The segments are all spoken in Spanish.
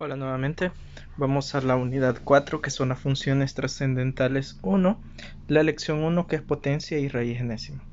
Hola nuevamente, vamos a la unidad 4 que son las funciones trascendentales 1, la lección 1 que es potencia y raíz enésima.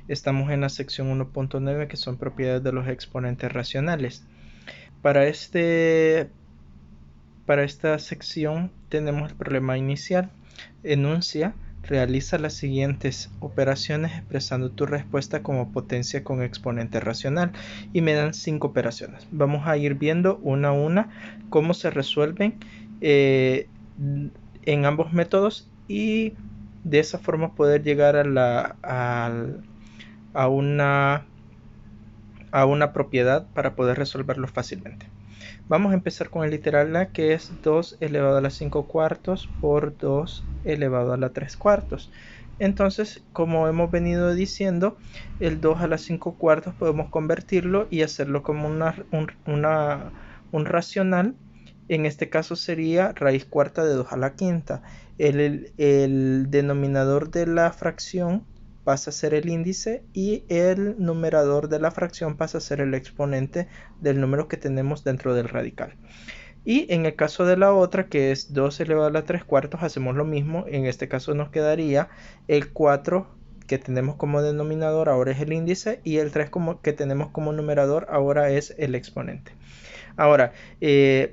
Estamos en la sección 1.9 que son propiedades de los exponentes racionales. Para esta sección tenemos el problema inicial. Enuncia, realiza las siguientes operaciones expresando tu respuesta como potencia con exponente racional y me dan 5 operaciones. Vamos a ir viendo una a una cómo se resuelven en ambos métodos y de esa forma poder llegar a una propiedad para poder resolverlo fácilmente. Vamos a empezar con el literal A, que es 2 elevado a la 5 cuartos por 2 elevado a la 3 cuartos. Entonces, como hemos venido diciendo, el 2 a la 5 cuartos podemos convertirlo y hacerlo como un racional. En este caso sería raíz cuarta de 2 a la quinta. El denominador de la fracción pasa a ser el índice y el numerador de la fracción pasa a ser el exponente del número que tenemos dentro del radical. Y en el caso de la otra, que es 2 elevado a la 3 cuartos, hacemos lo mismo. En este caso nos quedaría el 4 que tenemos como denominador, ahora es el índice, y el 3 que tenemos como numerador, ahora es el exponente. Ahora,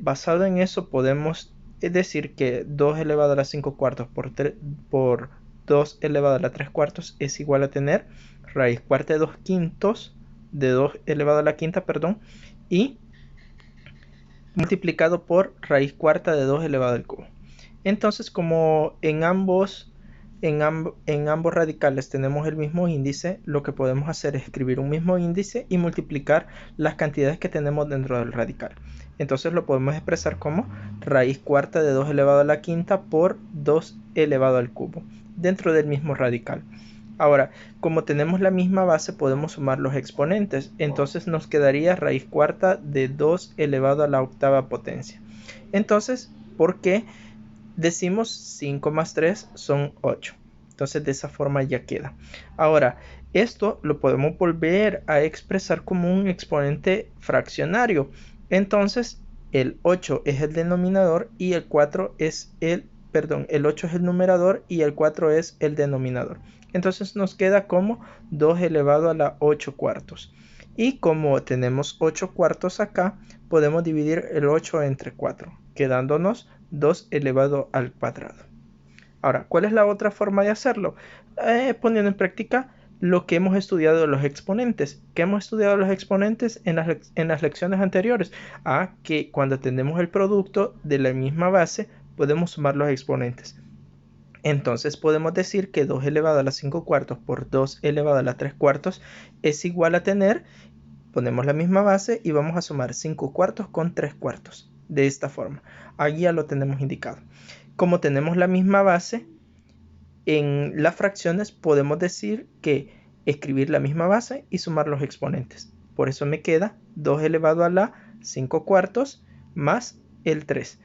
basado en eso, podemos decir que 2 elevado a la 5 cuartos por 2 elevado a la 3 cuartos es igual a tener raíz cuarta de 2 quintos, de 2 elevado a la quinta, perdón, y multiplicado por raíz cuarta de 2 elevado al cubo. Entonces, como en ambos radicales tenemos el mismo índice, lo que podemos hacer es escribir un mismo índice y multiplicar las cantidades que tenemos dentro del radical. Entonces lo podemos expresar como raíz cuarta de 2 elevado a la quinta por 2 elevado al cubo, dentro del mismo radical. Ahora, como tenemos la misma base, podemos sumar los exponentes. Entonces nos quedaría raíz cuarta de 2 elevado a la octava potencia. Entonces, ¿por qué decimos 5 más 3 son 8? Entonces de esa forma ya queda. Ahora, esto lo podemos volver a expresar como un exponente fraccionario. Entonces, el 8 es el denominador y el 4 es el 8 es el numerador y el 4 es el denominador. Entonces nos queda como 2 elevado a la 8 cuartos. Y como tenemos 8 cuartos acá, podemos dividir el 8 entre 4, quedándonos 2 elevado al cuadrado. Ahora, ¿cuál es la otra forma de hacerlo? Poniendo en práctica lo que hemos estudiado de los exponentes. ¿Qué hemos estudiado los exponentes en las lecciones anteriores? Que cuando tenemos el producto de la misma base, podemos sumar los exponentes. Entonces podemos decir que 2 elevado a la 5 cuartos por 2 elevado a la 3 cuartos es igual a tener, ponemos la misma base y vamos a sumar 5 cuartos con 3 cuartos. De esta forma, aquí ya lo tenemos indicado. Como tenemos la misma base, en las fracciones podemos decir que escribir la misma base y sumar los exponentes. Por eso me queda 2 elevado a la 5 cuartos más el 3.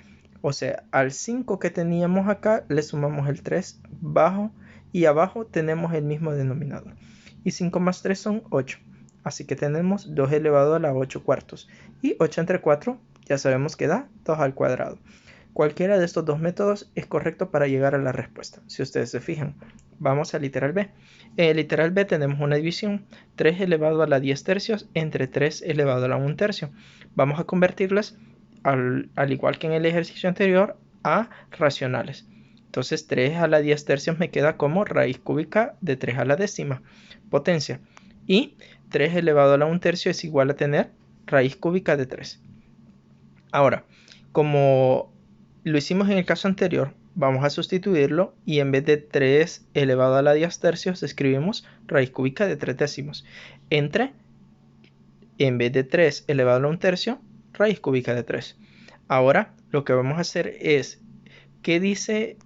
O sea, al 5 que teníamos acá le sumamos el 3 bajo y abajo tenemos el mismo denominador. Y 5 más 3 son 8. Así que tenemos 2 elevado a la 8 cuartos. Y 8 entre 4 ya sabemos que da 2 al cuadrado. Cualquiera de estos dos métodos es correcto para llegar a la respuesta. Si ustedes se fijan, vamos al literal B. En el literal B tenemos una división, 3 elevado a la 10 tercios entre 3 elevado a la 1 tercio. Vamos a convertirlas, al igual que en el ejercicio anterior, a racionales. Entonces 3 a la 10 tercios me queda como raíz cúbica de 3 a la décima potencia. Y 3 elevado a la 1 tercio es igual a tener raíz cúbica de 3. Ahora, como lo hicimos en el caso anterior, vamos a sustituirlo y en vez de 3 elevado a la 10 tercios escribimos raíz cúbica de 3 décimos entre, en vez de 3 elevado a la 1 tercio, raíz cúbica de 3. Ahora lo que vamos a hacer es, ¿qué dice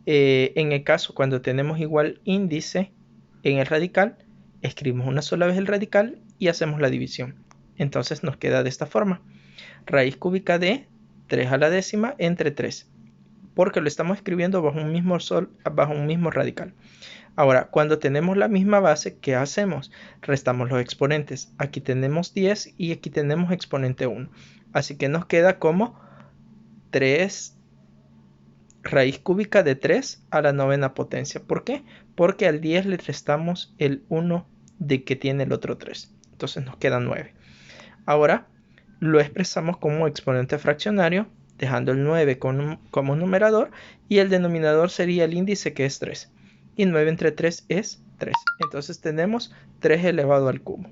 en el caso cuando tenemos igual índice en el radical? Escribimos una sola vez el radical y hacemos la división. Entonces nos queda de esta forma. Raíz cúbica de 3 a la décima entre 3, porque lo estamos escribiendo bajo un mismo radical. Ahora, cuando tenemos la misma base, ¿qué hacemos? Restamos los exponentes. Aquí tenemos 10 y aquí tenemos exponente 1. Así que nos queda como 3 raíz cúbica de 3 a la novena potencia. ¿Por qué? Porque al 10 le restamos el 1 de que tiene el otro 3. Entonces nos queda 9. Ahora lo expresamos como exponente fraccionario, dejando el 9 como numerador, y el denominador sería el índice, que es 3. Y 9 entre 3 es 3. Entonces tenemos 3 elevado al cubo.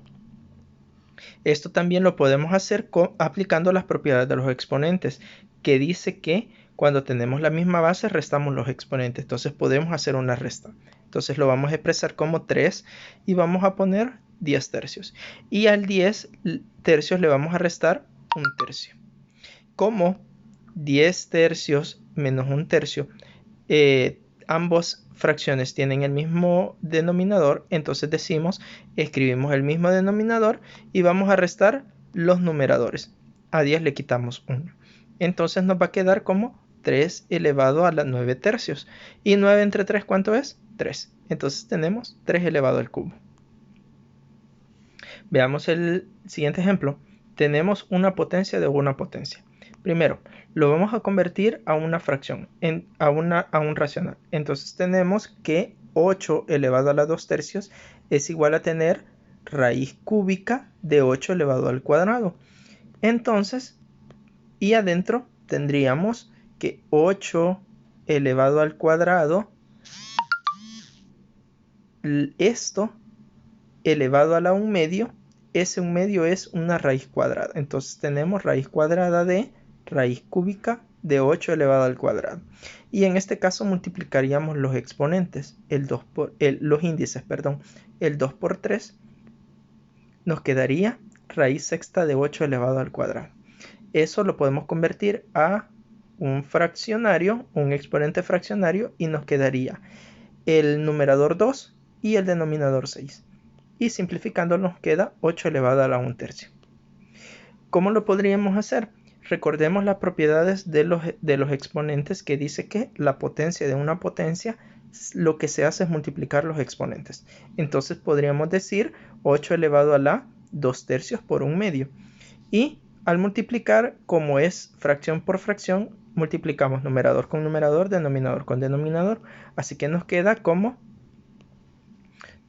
Esto también lo podemos hacer aplicando las propiedades de los exponentes, que dice que cuando tenemos la misma base restamos los exponentes. Entonces podemos hacer una resta. Entonces lo vamos a expresar como 3 y vamos a poner 10 tercios. Y al 10 tercios le vamos a restar 1 tercio. Como 10 tercios menos 1 tercio, ambas fracciones tienen el mismo denominador, entonces escribimos el mismo denominador y vamos a restar los numeradores. A 10 le quitamos 1. Entonces nos va a quedar como 3 elevado a la 9 tercios. ¿Y 9 entre 3 cuánto es? 3. Entonces tenemos 3 elevado al cubo. Veamos el siguiente ejemplo. Tenemos una potencia de una potencia. Primero, lo vamos a convertir a una fracción, a un racional. Entonces tenemos que 8 elevado a la 2 tercios es igual a tener raíz cúbica de 8 elevado al cuadrado. Entonces, y adentro tendríamos que 8 elevado al cuadrado, esto elevado a la 1 medio, ese 1 medio es una raíz cuadrada. Entonces tenemos raíz cuadrada de raíz cúbica de 8 elevado al cuadrado. Y en este caso multiplicaríamos los exponentes, los índices, perdón. El 2 por 3 nos quedaría raíz sexta de 8 elevado al cuadrado. Eso lo podemos convertir a un fraccionario, un exponente fraccionario, y nos quedaría el numerador 2 y el denominador 6. Y simplificando nos queda 8 elevado a la 1 tercio. ¿Cómo lo podríamos hacer? Recordemos las propiedades de los exponentes, que dice que la potencia de una potencia, lo que se hace es multiplicar los exponentes. Entonces podríamos decir 8 elevado a la 2 tercios por 1 medio. Y al multiplicar, como es fracción por fracción, multiplicamos numerador con numerador, denominador con denominador. Así que nos queda como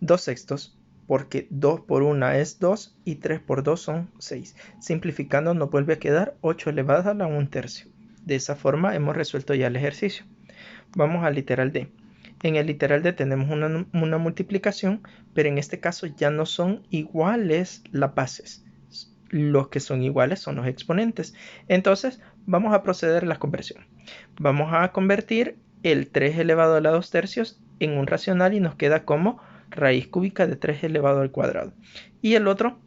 2 sextos. Porque 2 por 1 es 2 y 3 por 2 son 6. Simplificando nos vuelve a quedar 8 elevado a la 1 tercio. De esa forma hemos resuelto ya el ejercicio. Vamos al literal D. En el literal D tenemos una multiplicación, pero en este caso ya no son iguales las bases. Los que son iguales son los exponentes. Entonces vamos a proceder a la conversión. Vamos a convertir el 3 elevado a la 2 tercios en un racional y nos queda como raíz cúbica de 3 elevado al cuadrado. Y el otro,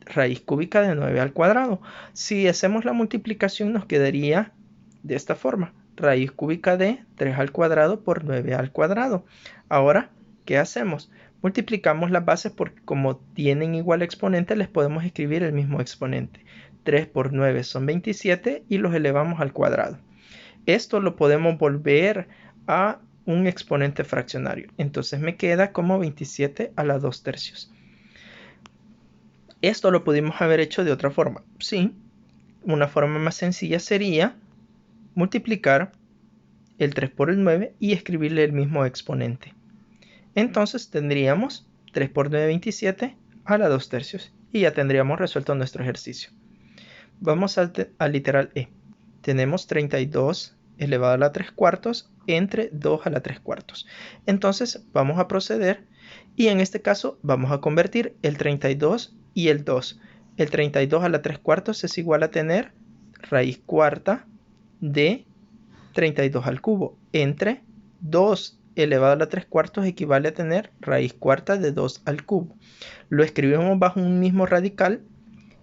raíz cúbica de 9 al cuadrado. Si hacemos la multiplicación nos quedaría de esta forma. Raíz cúbica de 3 al cuadrado por 9 al cuadrado. Ahora, ¿qué hacemos? Multiplicamos las bases porque como tienen igual exponente les podemos escribir el mismo exponente. 3 por 9 son 27 y los elevamos al cuadrado. Esto lo podemos volver a un exponente fraccionario. Entonces me queda como 27 a la 2 tercios. Esto lo pudimos haber hecho de otra forma. Sí, una forma más sencilla sería multiplicar el 3 por el 9 y escribirle el mismo exponente. Entonces tendríamos 3 por 9, 27 a la 2 tercios. Y ya tendríamos resuelto nuestro ejercicio. Vamos al literal E. Tenemos 32 elevado a la 3 cuartos entre 2 a la 3 cuartos. Entonces vamos a proceder y en este caso vamos a convertir el 32 y el 2. El 32 a la 3 cuartos es igual a tener raíz cuarta de 32 al cubo. Entre 2 elevado a la 3 cuartos equivale a tener raíz cuarta de 2 al cubo. Lo escribimos bajo un mismo radical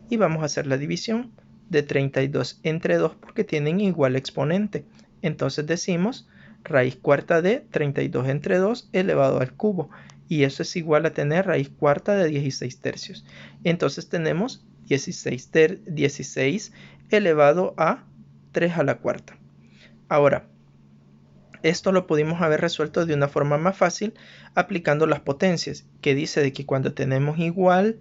y vamos a hacer la división de 32 entre 2 porque tienen igual exponente. Entonces decimos raíz cuarta de 32 entre 2 elevado al cubo. Y eso es igual a tener raíz cuarta de 16 tercios. Entonces tenemos 16 elevado a 3 a la cuarta. Ahora, esto lo pudimos haber resuelto de una forma más fácil aplicando las potencias, que dice de que cuando tenemos igual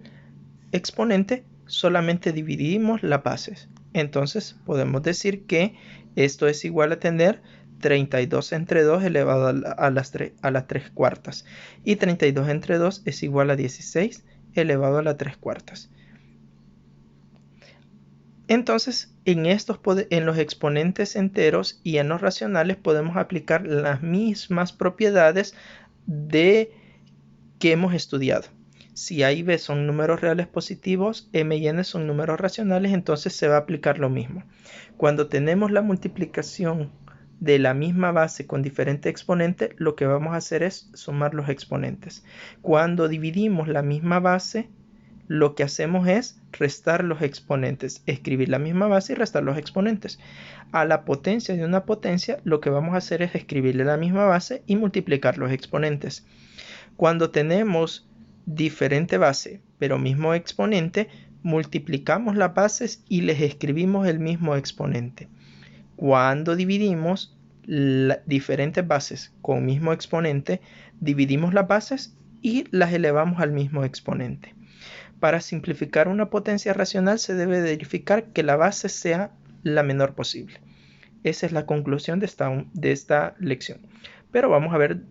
exponente, solamente dividimos las bases. Entonces podemos decir que esto es igual a tener 32 entre 2 elevado a las 3 cuartas. Y 32 entre 2 es igual a 16 elevado a las 3 cuartas. Entonces, en los exponentes enteros y en los racionales podemos aplicar las mismas propiedades que hemos estudiado. Si A y B son números reales positivos, M y N son números racionales, entonces se va a aplicar lo mismo. Cuando tenemos la multiplicación de la misma base con diferente exponente, lo que vamos a hacer es sumar los exponentes. Cuando dividimos la misma base, lo que hacemos es restar los exponentes, escribir la misma base y restar los exponentes. A la potencia de una potencia, lo que vamos a hacer es escribirle la misma base y multiplicar los exponentes. Cuando tenemos diferente base, pero mismo exponente, multiplicamos las bases y les escribimos el mismo exponente. Cuando dividimos diferentes bases con mismo exponente, dividimos las bases y las elevamos al mismo exponente. Para simplificar una potencia racional se debe verificar que la base sea la menor posible. Esa es la conclusión de esta lección. Pero vamos a ver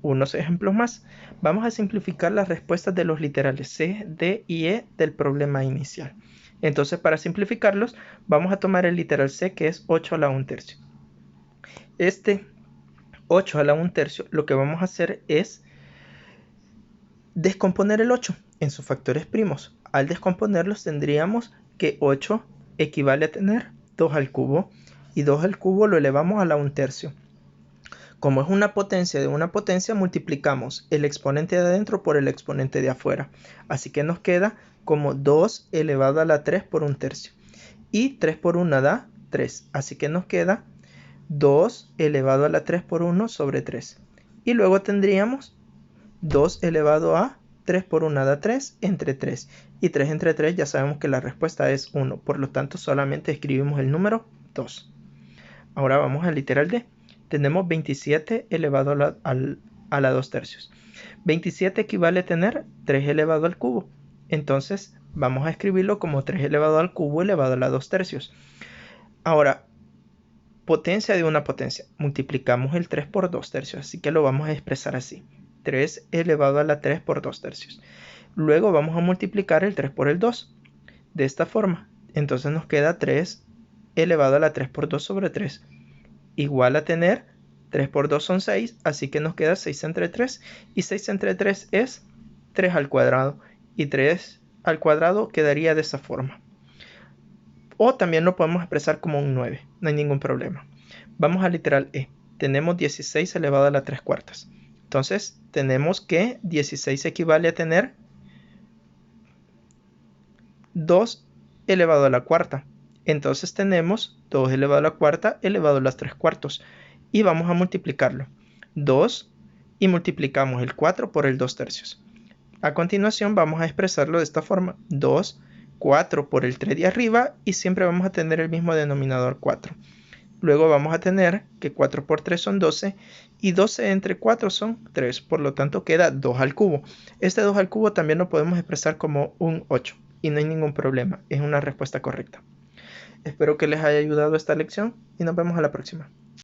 unos ejemplos más. Vamos a simplificar las respuestas de los literales C, D y E del problema inicial. Entonces, para simplificarlos, vamos a tomar el literal C, que es 8 a la 1/3. Este 8 a la 1/3, lo que vamos a hacer es descomponer el 8 en sus factores primos. Al descomponerlos tendríamos que 8 equivale a tener 2 al cubo y 2 al cubo lo elevamos a la 1/3. Como es una potencia de una potencia, multiplicamos el exponente de adentro por el exponente de afuera. Así que nos queda como 2 elevado a la 3 por 1/3. Y 3 por 1 da 3. Así que nos queda 2 elevado a la 3 por 1 sobre 3. Y luego tendríamos 2 elevado a 3 por 1 da 3 entre 3. Y 3 entre 3 ya sabemos que la respuesta es 1. Por lo tanto, solamente escribimos el número 2. Ahora vamos al literal D. Tenemos 27 elevado a la 2/3. 27 equivale a tener 3 elevado al cubo. Entonces vamos a escribirlo como 3 elevado al cubo elevado a la 2/3. Ahora, potencia de una potencia. Multiplicamos el 3 por 2/3. Así que lo vamos a expresar así. 3 elevado a la 3 por 2/3. Luego vamos a multiplicar el 3 por el 2. De esta forma. Entonces nos queda 3 elevado a la 3 por 2 sobre 3. Igual a tener 3 por 2 son 6, así que nos queda 6 entre 3. Y 6 entre 3 es 3 al cuadrado. Y 3 al cuadrado quedaría de esa forma. O también lo podemos expresar como un 9, no hay ningún problema. Vamos al literal E. Tenemos 16 elevado a la 3 cuartas. Entonces tenemos que 16 equivale a tener 2 elevado a la cuarta. Entonces tenemos 2 elevado a la cuarta elevado a las 3 cuartos. Y vamos a multiplicarlo. 2 y multiplicamos el 4 por el 2/3. A continuación vamos a expresarlo de esta forma. 2, 4 por el 3 de arriba y siempre vamos a tener el mismo denominador 4. Luego vamos a tener que 4 por 3 son 12 y 12 entre 4 son 3. Por lo tanto queda 2 al cubo. Este 2 al cubo también lo podemos expresar como un 8 y no hay ningún problema. Es una respuesta correcta. Espero que les haya ayudado esta lección y nos vemos a la próxima.